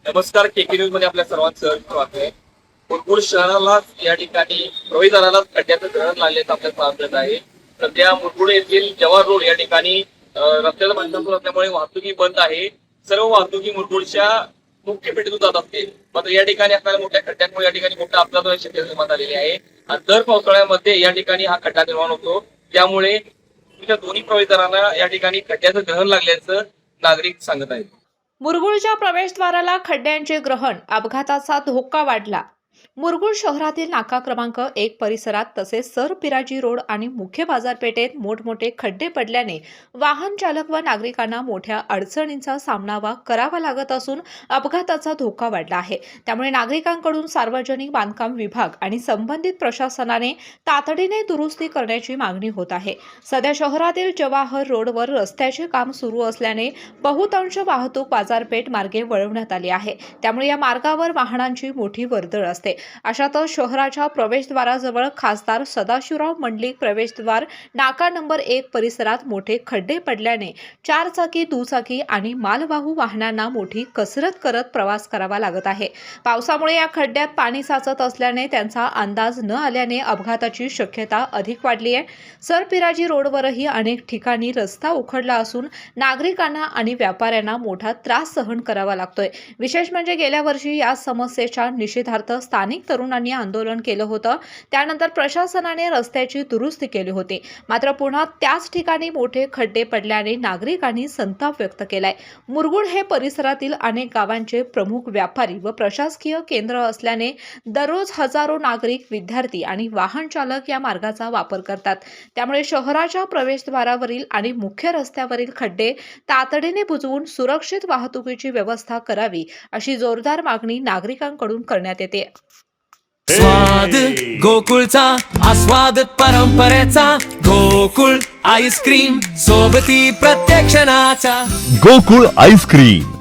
नमस्कार, केके न्यूज मध्ये आपल्या सर्वांचं स्वागत आहे. मुरगुड शहराला या ठिकाणी प्रवेशद्वाराला खड्ड्याचं ग्रहण लागल्याचं आपल्याला पाहत आहे. सध्या मुरगुड येथील जवाहर रोड या ठिकाणी रस्त्याचं बांधकाम सुरू असल्यामुळे वाहतुकी बंद आहे. सर्व वाहतुकी मुरगुडच्या मुख्य पेठेतून जात असते. मात्र या ठिकाणी असणाऱ्या मोठ्या खड्ड्यांमुळे या ठिकाणी मोठा अपघात होण्याची शक्यता निर्माण झालेली आहे. आणि दर पावसाळ्यामध्ये या ठिकाणी हा खड्डा निर्माण होतो. त्यामुळे दोन्ही प्रवेशद्वारांना या ठिकाणी खड्ड्याचं ग्रहण लागल्याचं नागरिक सांगत आहेत. मुरगुडच्या प्रवेशद्वाराला खड्ड्यांचे ग्रहण, अपघाताचा धोका वाढला. मुरगुड शहरातील नाका क्रमांक 1 परिसरात तसेच सरपिराजी रोड आणि मुख्य बाजारपेठेत मोठमोठे खड्डे पडल्याने वाहन चालक व नागरिकांना मोठ्या अडचणींचा सामना करावा लागत असून अपघाताचा धोका वाढला आहे. त्यामुळे नागरिकांकडून सार्वजनिक बांधकाम विभाग आणि संबंधित प्रशासनाने तातडीने दुरुस्ती करण्याची मागणी होत आहे. सध्या शहरातील जवाहर रोडवर रस्त्याचे काम सुरू असल्याने बहुतांश वाहतूक बाजारपेठ मार्गे वळवण्यात आली आहे. त्यामुळे या मार्गावर वाहनांची मोठी वर्दळ असते. अशातच शहराच्या प्रवेशद्वाराजवळ खासदार सदाशिवराव मंडलिक प्रवेशद्वार नाका नंबर 1 परिसरात मोठे खड्डे पडल्याने चारचाकी, दुचाकी आणि मालवाहू वाहनांना मोठी कसरत करत प्रवास करावा लागत आहे. पावसामुळे या खड्ड्यात पाणी साचत असल्याने त्यांचा अंदाज न आल्याने अपघाताची शक्यता अधिक वाढली आहे. सरपिराजी रोडवरही अनेक ठिकाणी रस्ता उखडला असून नागरिकांना आणि व्यापाऱ्यांना मोठा त्रास सहन करावा लागतोय. विशेष म्हणजे गेल्या वर्षी या समस्येच्या निषेधार्थ स्थानिक तरुणांनी आंदोलन केलं होतं. त्यानंतर प्रशासनाने रस्त्याची दुरुस्ती केली होती. मात्र पुन्हा त्याच ठिकाणी मोठे खड्डे पडल्याने नागरिकांनी संताप व्यक्त केलाय. मुरगुड हे परिसरातील अनेक गावांचे प्रमुख व्यापारी व प्रशासकीय केंद्र असल्याने दररोज हजारो नागरिक, विद्यार्थी आणि वाहन चालक या मार्गाचा वापर करतात. त्यामुळे शहराच्या प्रवेशद्वारावरील आणि मुख्य रस्त्यावरील खड्डे तातडीने बुजवून सुरक्षित वाहतुकीची व्यवस्था करावी अशी जोरदार मागणी नागरिकांकडून करण्यात येते. स्वाद गोकुळचा, आस्वाद परंपरेचा, गोकुळ आईस्क्रीम सोबती प्रत्येक क्षणाचा. गोकुळ आईस्क्रीम